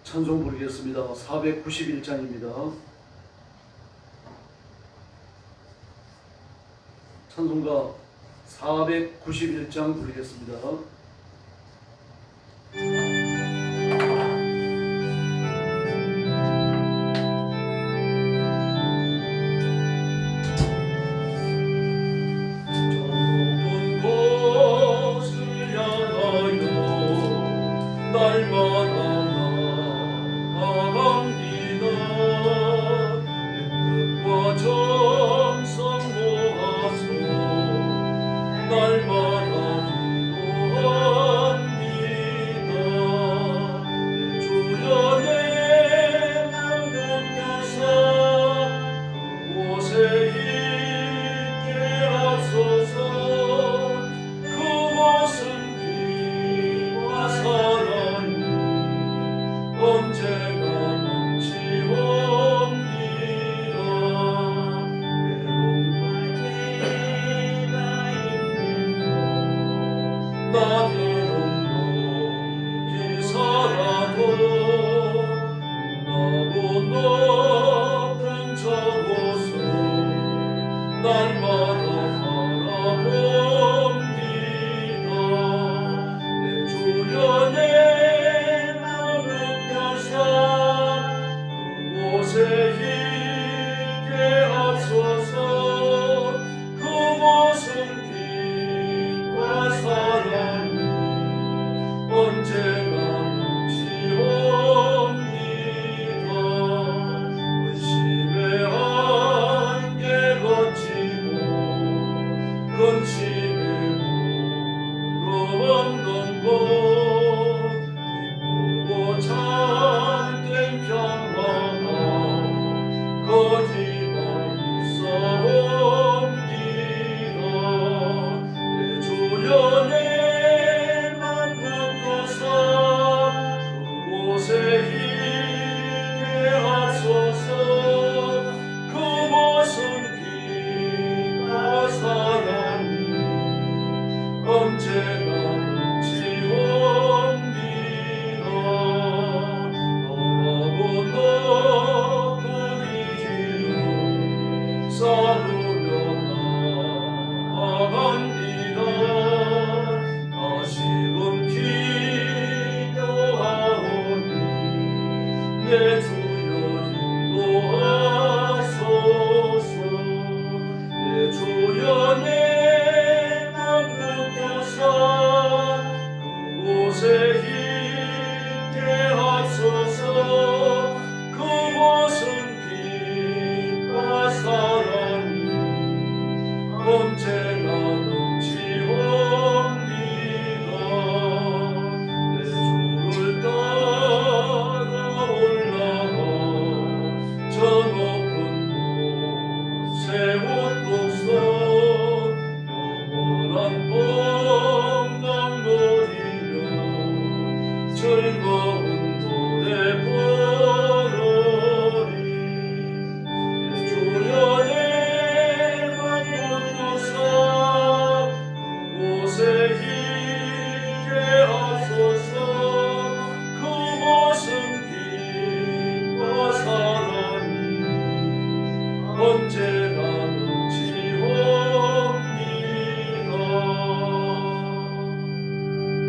찬송 부르겠습니다. 491장입니다. 찬송가 491장 부르겠습니다.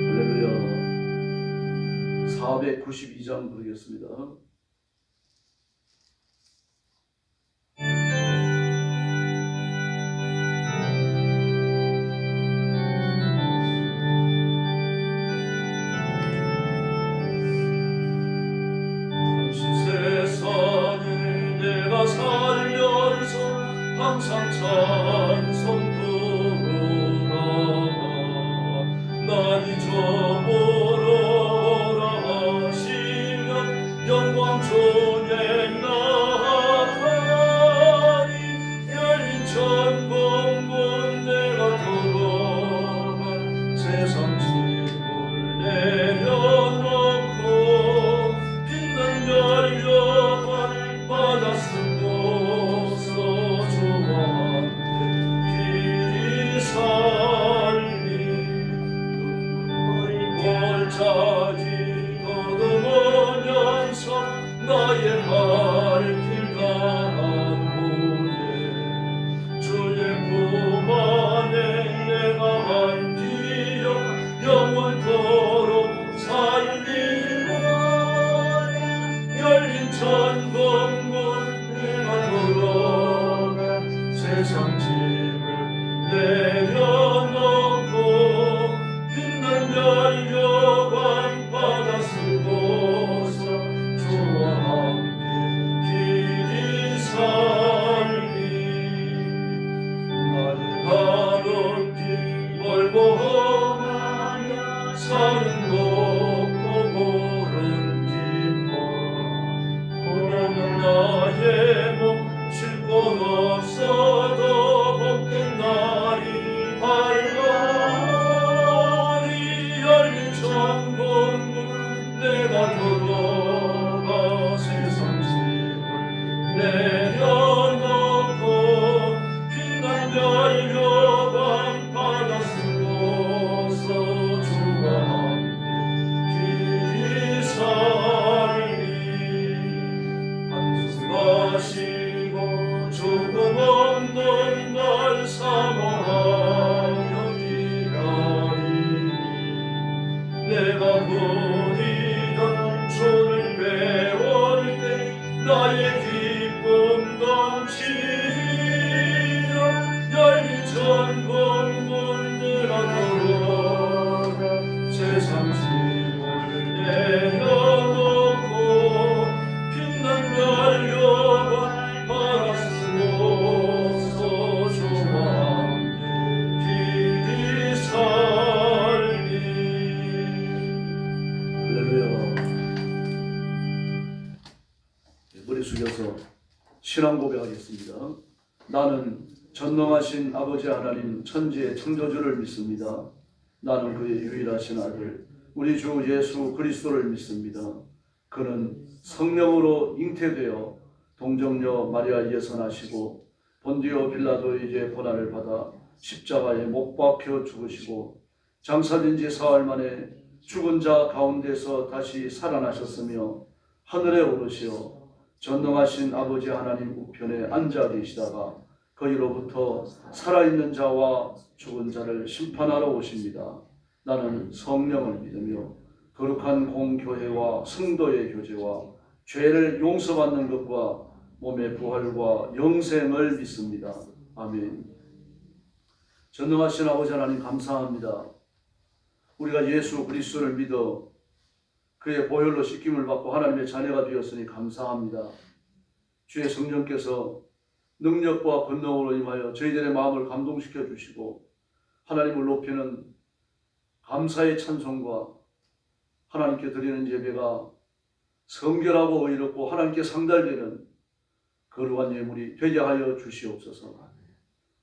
할렐루야. 492장 부르겠습니다. 항상 찬송 부르라 날 잊어버려라 하시면 영광 내 몸 쉴 곳 없어도 복된 날이 밝아리 열린 천국문 내가 들어가 세상 짐을 내려놓고 빛난 연료방 바다 쓰고서 주와 함께 길이 살리 한숨 마시고 조금 없는 날 사모하며 기다리니 내가 보이던 종을 배울 때 나의 기쁨 넘치리라 열린 천국문 내가 돌아가 세상 짐을 내려놓고 빛난 연료방 바다 쓰고서 주와 함께 길이 살리 할렐루야. 머리 숙여서 신앙 고백하겠습니다. 나는 전능하신 아버지 하나님 천지의 창조주를 믿습니다. 나는 그의 유일하신 아들 우리 주 예수 그리스도를 믿습니다. 그는 성령으로 잉태되어 동정녀 마리아에게 선하시고 본디오 빌라도에게 고난을 받아 십자가에 못 박혀 죽으시고 장사된 지 사흘 만에 죽은 자 가운데서 다시 살아나셨으며 하늘에 오르시어 전능하신 아버지 하나님 우편에 앉아 계시다가 거기로부터 살아있는 자와 죽은 자를 심판하러 오십니다. 나는 성령을 믿으며 거룩한 공교회와 성도의 교제와 죄를 용서받는 것과 몸의 부활과 영생을 믿습니다. 아멘. 전능하신 아버지 하나님 감사합니다. 우리가 예수 그리스도를 믿어 그의 보혈로 씻김을 받고 하나님의 자녀가 되었으니 감사합니다. 주의 성령께서 능력과 권능으로 임하여 저희들의 마음을 감동시켜 주시고 하나님을 높이는 감사의 찬송과 하나님께 드리는 예배가 성결하고 의롭고 하나님께 상달되는 거룩한 예물이 되게 하여 주시옵소서.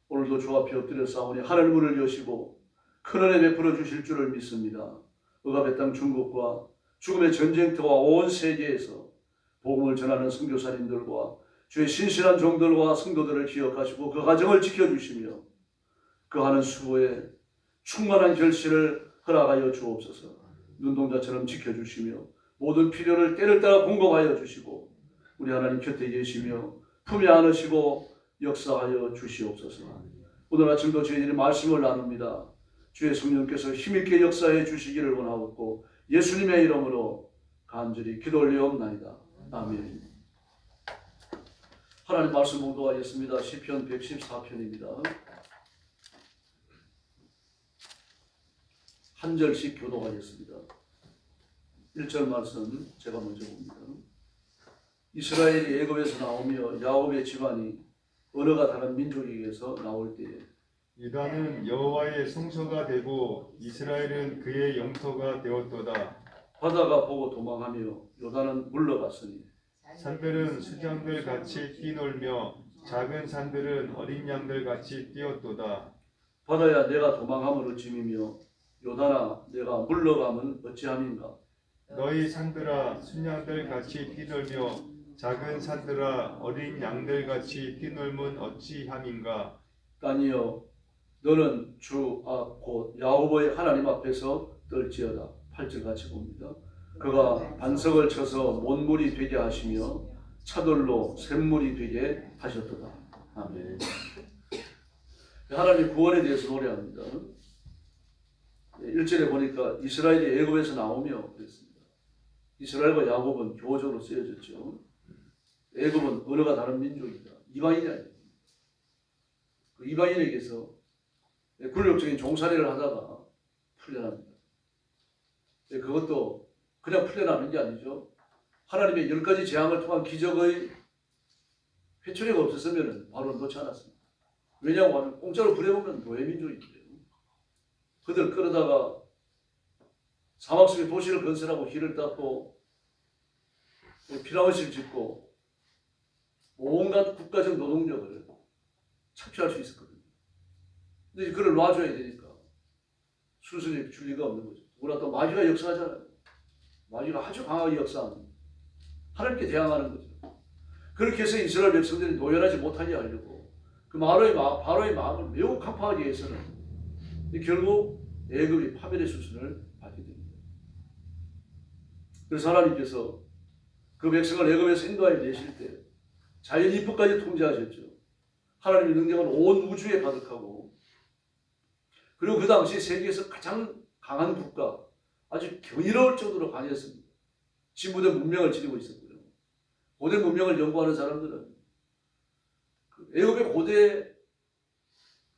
오늘도 주 앞에 엎드려 싸우니 하늘 문을 여시고 큰 은혜 베풀어 주실 줄을 믿습니다. 억압의 땅 중국과 죽음의 전쟁터와 온 세계에서 복음을 전하는 선교사님들과 주의 신실한 종들과 성도들을 기억하시고 그 가정을 지켜주시며 그 하는 수고에 충만한 결실을 허락하여 주옵소서. 눈동자처럼 지켜주시며 모든 필요를 때를 따라 공급하여 주시고 우리 하나님 곁에 계시며 품에 안으시고 역사하여 주시옵소서. 오늘 아침도 저희들이 말씀을 나눕니다. 주의 성령께서 힘있게 역사해 주시기를 원하옵고 예수님의 이름으로 간절히 기도 올리옵나이다. 아멘. 하나님 말씀 봉독하겠습니다. 시편 114편입니다. 한 절씩 교독하겠습니다. 1절 말씀 제가 먼저 봅니다. 이스라엘이 애굽에서 나오며 야곱의 집안이 언어가 다른 민족에게서 나올 때에 유다는 여호와의 성소가 되고 이스라엘은 그의 영토가 되었도다. 바다가 보고 도망하며 요단은 물러갔으니 산들은 수장들 같이 뛰놀며 작은 산들은 어린 양들 같이 뛰었도다. 바다야 내가 도망함을 어찌미며 요단아 내가 물러감은 어찌함인가. 너희 산들아 순양들 같이 뛰놀며 작은 산들아 어린 양들 같이 뛰놀면 어찌함인가. 아니요 너는 주 곧 야호보의 하나님 앞에서 떨지어다. 8절 같이 봅니다. 그가 반석을 쳐서 못물이 되게 하시며 차돌로 샘물이 되게 하셨도다. 아멘. 하나님 구원에 대해서 노래합니다. 1절에 보니까 이스라엘이 애굽에서 나오며 그랬습니다. 이스라엘과 야곱은 교조로 쓰여졌죠. 애굽은 언어가 다른 민족이다. 이방인이 아닙니다. 그 이방인에게서 굴욕적인 종살이를 하다가 풀려납니다. 그것도 그냥 풀려나는 게 아니죠. 하나님의 10가지 재앙을 통한 기적의 회초리가 없었으면 바로 놓지 않았습니다. 왜냐하고 하면 공짜로 부려먹는 노예민족이기 때문에 그들 끌어다가 사막 속에 도시를 건설하고 길을 닦고 피라미드를 짓고 온갖 국가적 노동력을 착취할 수 있었거든요. 근데 그걸 놔줘야 되니까 수순이 줄 리가 없는 거죠. 우리가 또 마귀가 역사하잖아요. 마귀가 아주 강하게 역사하는 하나님께 대항하는 거죠. 그렇게 해서 이스라엘 백성들이 노열하지 못하게 하려고 그 바로의 마음을 매우 강파하기 위해서는 결국 애굽이 파멸의 수순을 받게 됩니다. 그래서 하나님께서 그 백성을 애굽에서 인도하여 내실 때 자연 입국까지 통제하셨죠. 하나님의 능력은 온 우주에 가득하고 그리고 그 당시 세계에서 가장 강한 국가 아주 경이로울 정도로 강했습니다. 진보된 문명을 지니고 있었고요. 고대 문명을 연구하는 사람들은 그 애굽의 고대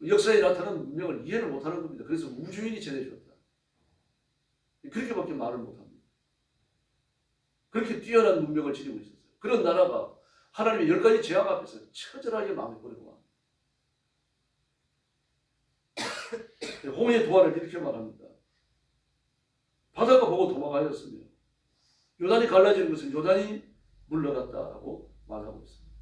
역사에 나타난 문명을 이해를 못하는 겁니다. 그래서 우주인이 전해줬다. 그렇게밖에 말을 못합니다. 그렇게 뛰어난 문명을 지니고 있었어요. 그런 나라가 하나님의 10가지 재앙 앞에서 처절하게 망해버리고 홍해의 도화를 이렇게 말합니다. 바다가 보고 도망하였으며 요단이 갈라지는 것은 요단이 물러갔다라고 말하고 있습니다.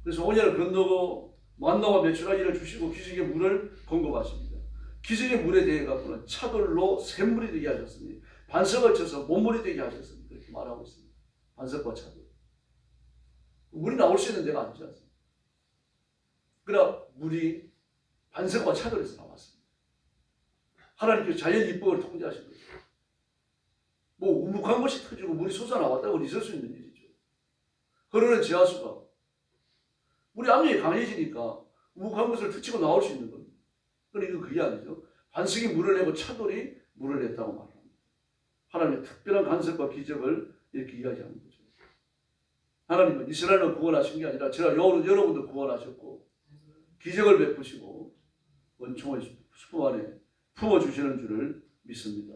그래서 홍해를 건너고 만나와 메추라기를 주시고 기적의 물을 공급하십니다. 기적의 물에 대해 갖고는 차돌로 샘물이 되게 하셨으니 반석을 쳐서 몸물이 되게 하셨습니다. 그렇게 말하고 있습니다. 반석과 차돌. 물이 나올 수 있는 데가 아니지 않습니까? 그러나 물이 반석과 차돌에서 나왔습니다. 하나님께서 자연 입법을 통제하신 거죠. 뭐 우묵한 것이 터지고 물이 솟아나왔다고 있을 수 있는 일이죠. 흐르는 지하수가 물이 압력이 강해지니까 우묵한 것을 터치고 나올 수 있는 겁니다. 그런데 이건 그게 아니죠. 반석이 물을 내고 차돌이 물을 냈다고 말합니다. 하나님의 특별한 간섭과 기적을 이렇게 이야기하는 거죠. 하나님은 이스라엘을 구원하신 게 아니라 제가 여러분도 구원하셨고 기적을 베푸시고 원총을 수품 안에 품어주시는 줄을 믿습니다.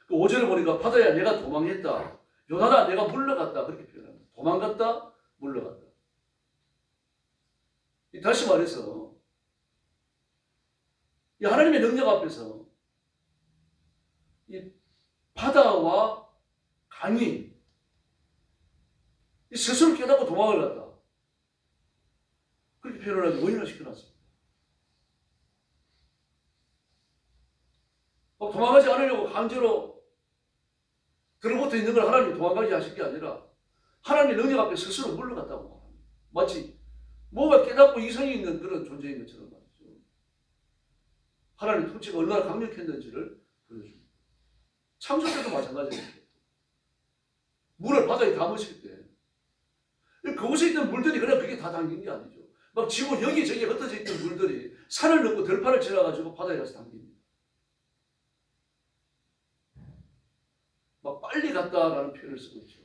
그 5절을 보니까 바다야 내가 도망했다. 요나나 내가 물러갔다. 그렇게 표현합니다. 도망갔다. 물러갔다. 다시 말해서 이 하나님의 능력 앞에서 이 바다와 강이 스스로 깨닫고 도망을 갔다. 그렇게 표현을 하고 원인을 시켜놨습니다. 도망가지 않으려고 강제로 들어붙어 있는 걸 하나님이 도망가게 하신 게 아니라 하나님의 능력 앞에 스스로 물러갔다고 말합니다. 마치 뭐가 깨닫고 이성이 있는 그런 존재인 것처럼 말이죠. 하나님의 통치가 얼마나 강력했는지를 보여줍니다. 창조 때도 마찬가지입니다. 물을 바다에 담으실 때 그곳에 있던 물들이 그냥 그게 다 담긴 게 아니죠. 막 지구 여기저기 흩어져 있던 물들이 산을 넘고 들판을 지나가지고 바다에 가서 담깁니다. 막 빨리 갔다라는 표현을 쓰고 있죠.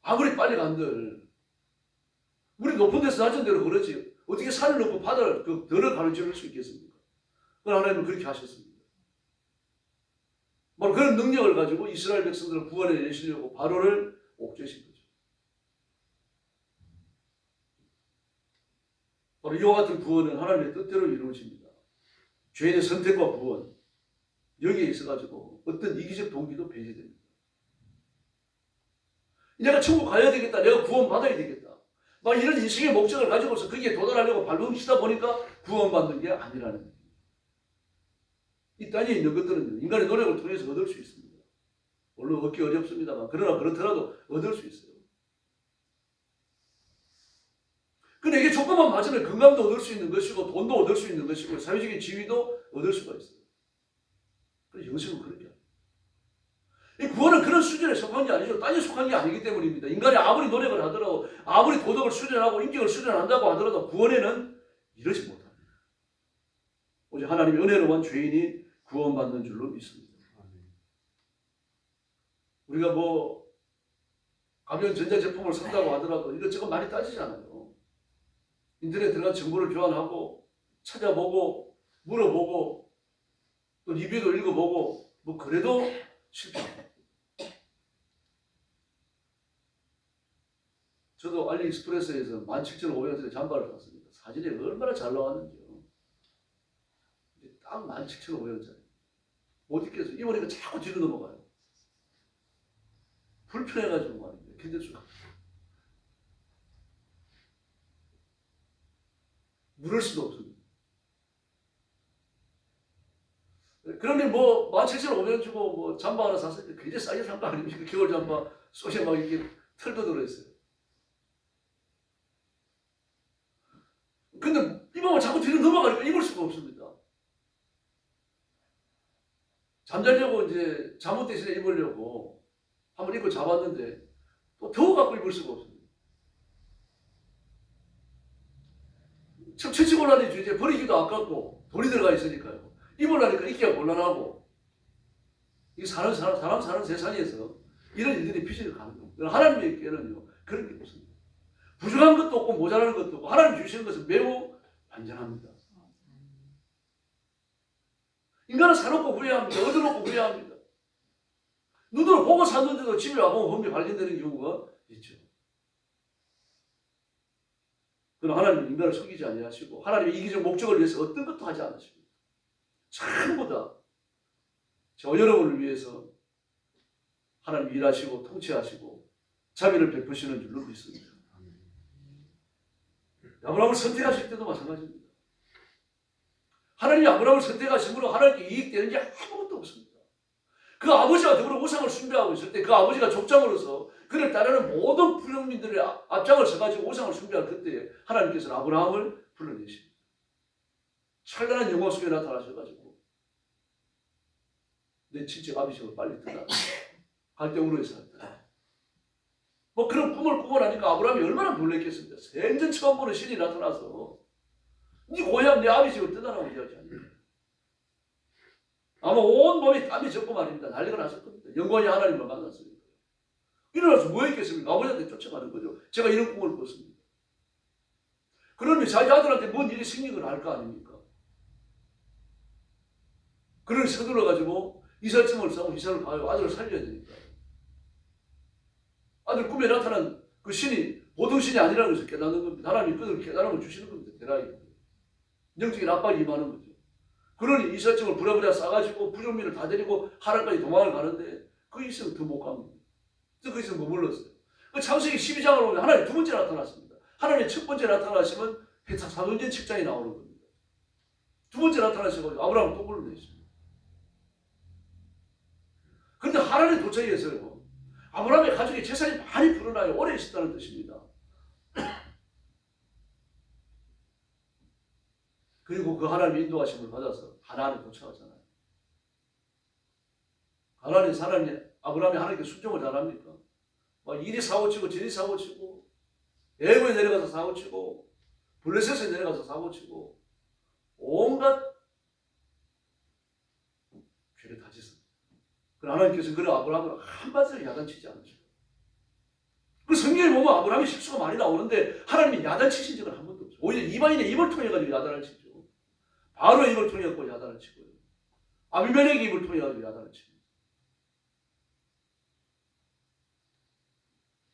아무리 빨리 간들 물이 높은 데서 낮은 데로 그러지 어떻게 산을 넘고 바다를 그 덜을 가로지를 수 있겠습니까? 그러나 하나님은 그렇게 하셨습니다. 바로 그런 능력을 가지고 이스라엘 백성들을 구원해 내시려고 바로를 옥죄신 거죠. 바로 이와 같은 구원은 하나님의 뜻대로 이루어집니다. 죄인의 선택과 구원 여기에 있어가지고 어떤 이기적 동기도 배제됩니다. 내가 천국 가야 되겠다. 내가 구원 받아야 되겠다. 막 이런 인생의 목적을 가지고서 거기에 도달하려고 발버둥치다 보니까 구원받는 게 아니라는 거예요. 이 땅에 있는 것들은 인간의 노력을 통해서 얻을 수 있습니다. 물론 얻기 어렵습니다만 그러나 그렇더라도 얻을 수 있어요. 근데 이게 조금만 맞으면 건강도 얻을 수 있는 것이고 돈도 얻을 수 있는 것이고 사회적인 지위도 얻을 수가 있어요. 그래서 영생은 그런 게 아니에요. 이 구원은 그런 수준에 속한 게 아니죠. 땅에 속한 게 아니기 때문입니다. 인간이 아무리 노력을 하더라도 아무리 도덕을 수련하고 인격을 수련한다고 하더라도 구원에는 이르지 못합니다. 오직 하나님의 은혜로만 죄인이 구원받는 줄로 믿습니다. 우리가 뭐 가벼운 전자제품을 산다고 하더라도 이것저것 많이 따지잖아요. 인터넷 들어가 정보를 교환하고 찾아보고 물어보고 또 리뷰도 읽어보고 뭐 그래도 실패합니다. 저도 알리익스프레스에서 17,500원짜리 잠바를 샀습니다. 사진이 얼마나 잘 나왔는지요. 딱 17,500원짜리. 못 입겠어요. 입으니까 자꾸 뒤로 넘어가요. 불편해가지고 말입니다. 견딜 수가 없어요. 물을 수도 없습니다. 그런데 뭐 17,500원 주고 뭐 잠바 하나 샀을 때 굉장히 싸게 산 거 아닙니까? 겨울 잠바 속에 막 이렇게 털도 들어있어요. 근데 입으면 자꾸 뒤로 넘어가니까 입을 수가 없습니다. 잠자려고 이제 잠옷 대신에 입으려고 한번 입고 잡았는데 또 더워갖고 입을 수가 없습니다. 참 채찍곤란이죠. 이제 버리기도 아깝고 돈이 들어가 있으니까요. 입으려니까 입기가 곤란하고 이 사람 사는 세상에서 이런 일들이 비전을 가는 겁니다. 하나님께는요 그런 게 없습니다. 부족한 것도 없고 모자라는 것도 없고 하나님 주시는 것은 매우 완전합니다. 인간은 사놓고 후회합니다. 얻어놓고 후회합니다. 눈으로 보고 샀는데도 집에 와보면 범죄 발견되는 경우가 있죠. 그러나 하나님은 인간을 속이지 아니하시고 하나님의 이기적 목적을 위해서 어떤 것도 하지 않으십니다. 전부 다 저 여러분을 위해서 하나님 일하시고 통치하시고 자비를 베푸시는 줄로 믿습니다. 아브라함을 선택하실 때도 마찬가지입니다. 하나님이 아브라함을 선택하심으로 하나님께 이익되는 게 아무것도 없습니다. 그 아버지와 더불어 우상을 숭배하고 있을 때 그 아버지가 족장으로서 그를 따르는 모든 불량민들의 앞장을 서가지고 우상을 숭배할 그때에 하나님께서는 아브라함을 불러내십니다. 찬란한 영광 속에 나타나셔가지고 내 친척 아비집을 빨리 떠나 갈대우르에서 살다. 뭐 그런 꿈을 꾸고 나니까 아브라함이 얼마나 놀랐겠습니까? 생전 처음 보는 신이 나타나서 네 고향 내 아비집을 떠나라고 이야기합니다. 아마 온 몸이 땀이 젖고 말입니다. 난리가 났을 겁니다. 영광의 하나님을 만났으니까. 일어나서 뭐 했겠습니까? 아버지한테 쫓아가는 거죠. 제가 이런 꿈을 꿨습니다. 그러면 자기 아들한테 뭔 일이 생긴 걸 알 거 아닙니까? 그를 서둘러가지고 이삿짐을 싸고 이사를 가요. 아들을 살려야 되니까. 아들 꿈에 나타난 그 신이 보통 신이 아니라는 것을 깨닫는 겁니다. 하나님이 그들을 깨달음을 주시는 겁니다. 대라이. 영적인 압박이 임하는 거죠. 그러니 이삿짐을 부랴부랴 싸가지고 부족민을 다 데리고 하란까지 도망을 가는데 거기 있으면 더 못 갑니다. 거기서 머물렀어요. 그 창세기 12장을 보면 하나님 두 번째 나타났습니다. 하나님 첫 번째 나타나시면 사도행전 7장이 나오는 겁니다. 두 번째 나타나셔가지고 아브라함을 또 불러내십니다. 그런데 하나님 도착해서요. 아브라함의 가족의 재산이 많이 불어나요. 오래 있었다는 뜻입니다. 그리고 그 하나님의 인도하심을 받아서 가나안에 도착하잖아요. 가나안에 사람이 아브라함이 하나님께 순종을 잘합니까? 막 이리 사고치고 저리 사고치고 애굽에 내려가서 사고치고 블레셋에 내려가서 사고치고 온갖 죄를 다 짓습니다. 그러나 하나님께서 그런 아브라함을 한마디로 야단치지 않으셔요. 그 성경에 보면 아브라함의 실수가 많이 나오는데 하나님이 야단치신 적은 한 번도 없어요. 오히려 이방인의 입을 통해 가지고 야단을 치죠. 바로의 입을 통해 가지고 야단을 치고요. 아비멜렉의 입을 통해 가지고 야단을 치고.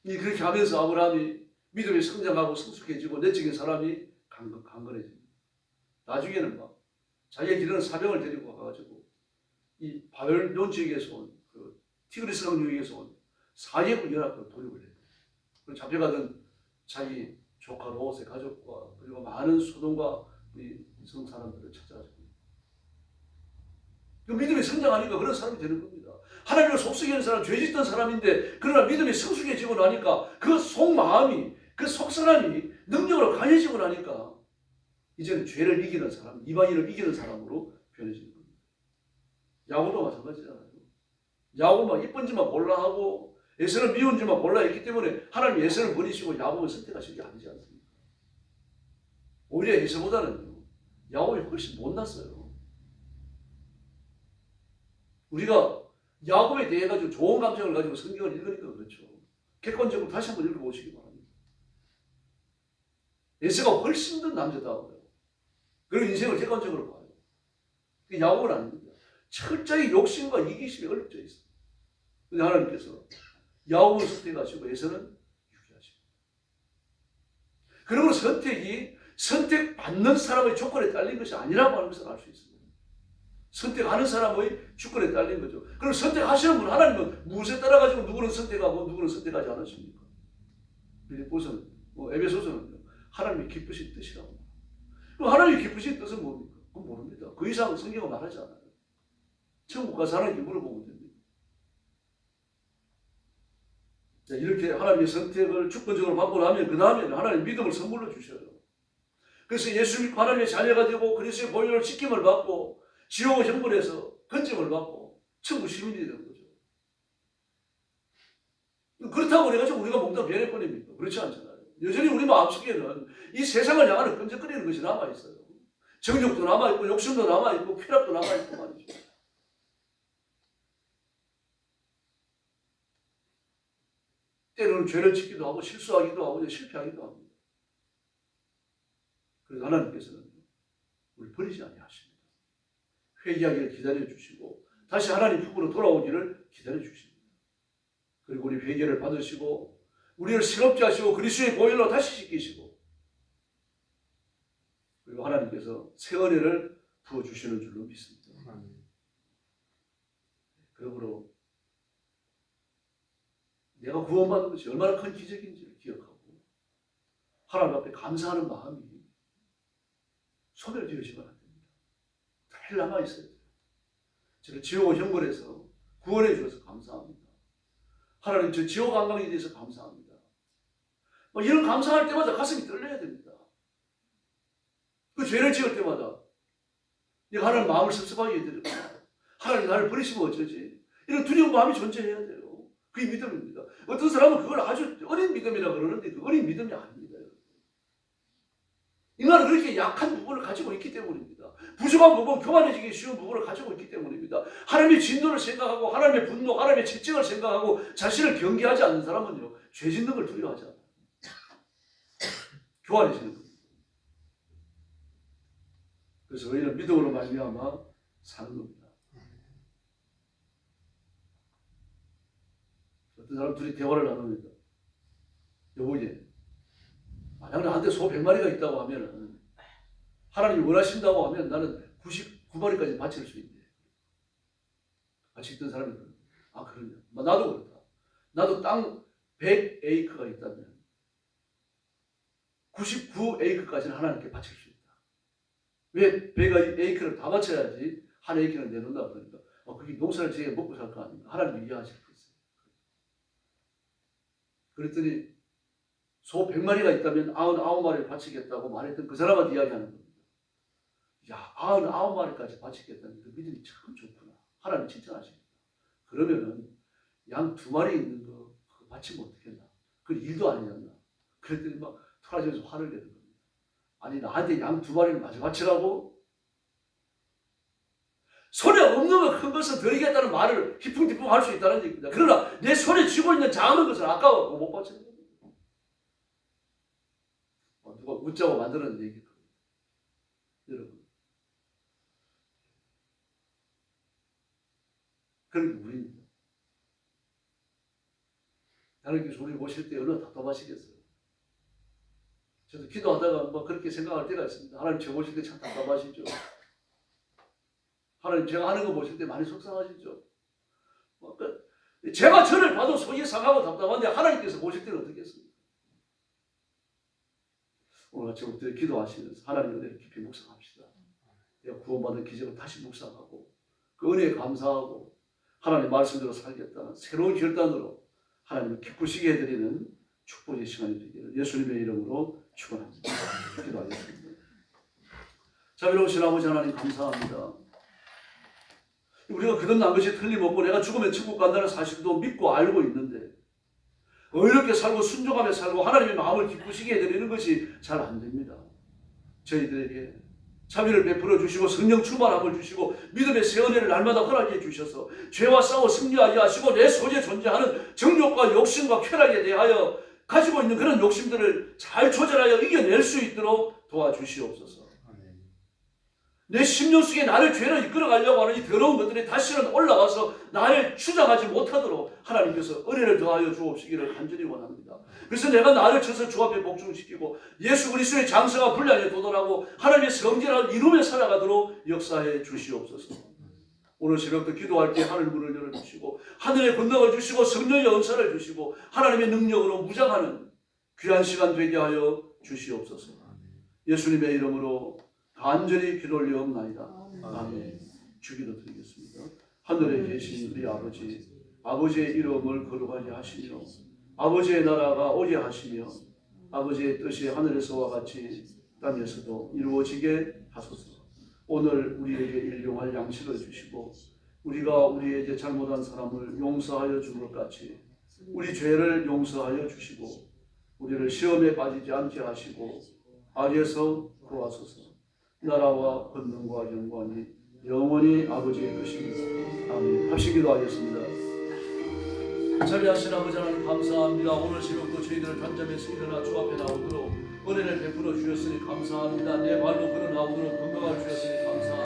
그렇게 하면서 아브라함이 믿음이 성장하고 성숙해지고 내적인 사람이 강건해집니다. 나중에는 막 자기가 기르는 사병을 데리고 가가지고 이 바벨론 지역에서 온 그 티그리스 강유역에서 온 4개국 연합으로 돌입을 해요. 그리고 잡혀가던 자기 조카 롯의 가족과 그리고 많은 소돔과 성 사람들을 찾아가지고 그 믿음이 성장하니까 그런 사람이 되는 겁니다. 하나님을 속삭이는 사람, 죄 짓던 사람인데 그러나 믿음이 성숙해지고 나니까 그 속마음이 그 속사람이 능력으로 강해지고 나니까 이제는 죄를 이기는 사람, 이방인을 이기는 사람으로 변해지는 겁니다. 야곱도 마찬가지잖아요. 야곱은 막 이쁜 짓만 골라 하고 에서는 미운 짓만 골라 했기 때문에 하나님 에서를 버리시고 야곱을 선택하신 게 아니지 않습니까? 오히려 에서보다는 야곱이 훨씬 못났어요. 우리가 야곱에 대해 가지고 좋은 감정을 가지고 성경을 읽으니까 그렇죠. 객관적으로 다시 한번 읽어보시기 바랍니다. 에서가 훨씬 더 남자다워요. 그리고 인생을 객관적으로 봐요. 야곱은 아닙니다. 철저히 욕심과 이기심에 얽혀 있어요. 그런데 하나님께서 야곱을 선택하시고 에서는 유기하십니다. 그러므로 선택이 선택받는 사람의 조건에 딸린 것이 아니라고 하는 것을 알 수 있습니다. 선택하는 사람의 주권에 딸린 거죠. 그럼 선택하시는 분 하나님은 무엇에 따라가지고 누구를 누구는 선택하고 누구는 선택하지 않았습니까? 빌립보서는, 에베소서는요. 하나님이 기쁘신 뜻이라고. 그럼 하나님이 기쁘신 뜻은 뭡니까? 그건 모릅니다. 그 이상 성경은 말하지 않아요. 천국 가서 하나님께 물어보면 됩니다. 자, 이렇게 하나님의 선택을 주권적으로 받고 나면 그 다음에는 하나님 믿음을 선물로 주셔요. 그래서 예수 믿고 하나님의 자녀가 되고 그리스도의 보혈로 씻김을 받고 지옥 형벌에서 건짐을 받고 천국 시민이 되는 거죠. 그렇다고 그래가지고 우리가 먹다 변할 뿐입니까? 그렇지 않잖아요. 여전히 우리 마음속에는 이 세상을 향하는 끈적거리는 것이 남아있어요. 정욕도 남아있고 욕심도 남아있고 쾌락도 남아있고 말이죠. 때로는 죄를 짓기도 하고 실수하기도 하고 실패하기도 합니다. 그래서 하나님께서는 우리 버리지 아니하십니다. 회개하기를 기다려주시고 다시 하나님 품으로 돌아오기를 기다려주십니다. 그리고 우리 회개를 받으시고 우리를 새롭게 하시고 그리스도의 보혈로 다시 씻기시고 그리고 하나님께서 새 은혜를 부어주시는 줄로 믿습니다. 그러므로 내가 구원받은 것이 얼마나 큰 기적인지를 기억하고 하나님 앞에 감사하는 마음이 소멸되어지면 안 됩니다. 늘 남아있어야 돼요. 제가 지옥 형벌에서 구원해 주셔서 감사합니다. 하나님 저 지옥 안강에 대해서 감사합니다. 이런 감사할 때마다 가슴이 떨려야 됩니다. 그 죄를 지을 때마다 내가 하나님 마음을 섭섭하게 해드렸구나. 하나님 나를 버리시면 어쩌지? 이런 두려운 마음이 존재해야 돼요. 그게 믿음입니다. 어떤 사람은 그걸 아주 어린 믿음이라고 그러는데 그 어린 믿음이 아닙니다. 인간은 그렇게 약한 부분을 가지고 있기 때문입니다. 부족한 부분, 교만해지기 쉬운 부분을 가지고 있기 때문입니다. 하나님의 진노를 생각하고 하나님의 분노, 하나님의 채찍을 생각하고 자신을 경계하지 않는 사람은요. 죄 짓는 걸 두려워하지 않아요. 교만해지는 겁니다. 그래서 우리는 믿음으로 말미암아 사는 겁니다. 어떤 사람 둘이 대화를 나눕니다. 여보게, 만약 나한테 소 100마리가 있다고 하면은 하나님이 원하신다고 하면 나는 99마리까지 바칠 수 있네. 같이 있던 사람이 그러는 거예요. 아, 그러냐. 나도 그렇다. 나도 땅 100에이크가 있다면 99에이크까지는 하나님께 바칠 수 있다. 왜 100에이크를 다 바쳐야지 한 에이크를 내놓는다 그러니까 그게 농사를 지어 먹고 살 거 아닙니까? 하나님이 이해하실 거 있어요. 그랬더니 소 100마리가 있다면 99마리를 바치겠다고 말했던 그 사람한테 이야기하는 겁니다. 야, 99마리까지 바치겠다는 그 믿음이 참 좋구나. 하나님 칭찬하십니다. 그러면은 양 2마리 있는 거 그거 바치면 어떻겠나? 그건 일도 아니었나? 그랬더니 막 토라지면서 화를 내는 겁니다. 아니 나한테 양 2마리를 마저 바치라고? 손에 없는 거 큰 것은 드리겠다는 말을 희풍디풍 할 수 있다는 얘기입니다. 그러나 내 손에 쥐고 있는 작은 것은 아까워 못 바치는 겁니다. 누가 웃자고 만드는 얘기일 겁니다. 여러분. 그런 게 우리입니다. 하나님께서 우리 모실 때 얼마나 답답하시겠어요. 저도 기도하다가 그렇게 생각할 때가 있습니다. 하나님 제 모실 때 참 답답하시죠. 하나님 제가 하는 거 보실 때 많이 속상하시죠. 제가 저를 봐도 속이 상하고 답답한데 하나님께서 보실 때는 어떻겠습니까? 오늘 아침 엎드려 기도하시면서 하나님의 은혜를 깊이 묵상합시다. 내가 구원받은 기적을 다시 묵상하고 그 은혜에 감사하고 하나님 말씀대로 살겠다는 새로운 결단으로 하나님을 기쁘시게 해드리는 축복의 시간이 되기를 예수님의 이름으로 축원합니다. 기도하겠습니다. 자비로우신 아버지 하나님 감사합니다. 우리가 거듭난 것이 틀림없고 내가 죽으면 천국 간다는 사실도 믿고 알고 있는데 의롭게 살고 순종하며 살고 하나님의 마음을 기쁘시게 해드리는 것이 잘 안 됩니다. 저희들에게 자비를 베풀어 주시고 성령 충만함을 주시고 믿음의 새 은혜를 날마다 허락해 주셔서 죄와 싸워 승리하게 하시고 내 속에 존재하는 정욕과 욕심과 쾌락에 대하여 가지고 있는 그런 욕심들을 잘 조절하여 이겨낼 수 있도록 도와주시옵소서. 내 심령 속에 나를 죄로 이끌어가려고 하는 이 더러운 것들이 다시는 올라와서 나를 주장하지 못하도록 하나님께서 은혜를 더하여 주옵시기를 간절히 원합니다. 그래서 내가 나를 쳐서 주 앞에 복종시키고 예수 그리스도의 장성과 분량에 도달하고 하나님의 성전을 이루며 살아가도록 역사해 주시옵소서. 오늘 새벽부터 기도할 때 하늘 문을 열어주시고 하늘의 권능을 주시고 성령의 은사를 주시고 하나님의 능력으로 무장하는 귀한 시간 되게 하여 주시옵소서. 예수님의 이름으로 간절히 기도 올리옵나이다. 아멘. 주기도 드리겠습니다. 하늘에 계신 우리 아버지, 아버지의 이름을 거룩하게 하시며 아버지의 나라가 오게 하시며 아버지의 뜻이 하늘에서와 같이 땅에서도 이루어지게 하소서. 오늘 우리에게 일용할 양식을 주시고 우리가 우리에게 잘못한 사람을 용서하여 준 것 같이 우리 죄를 용서하여 주시고 우리를 시험에 빠지지 않게 하시고 악에서 구하소서. 나라와 권능과 영광이 영원히 아버지의 것입니다. 아멘. 합심 기도하겠습니다. 자비하신 아버지 하나님 감사합니다. 오늘 새벽도 저희들을 잠잠에서 일어나 주 앞에 나오도록 은혜를 베풀어 주셨으니 감사합니다. 내 발로 걸어 나오도록 건강을 주셨으니 감사합니다.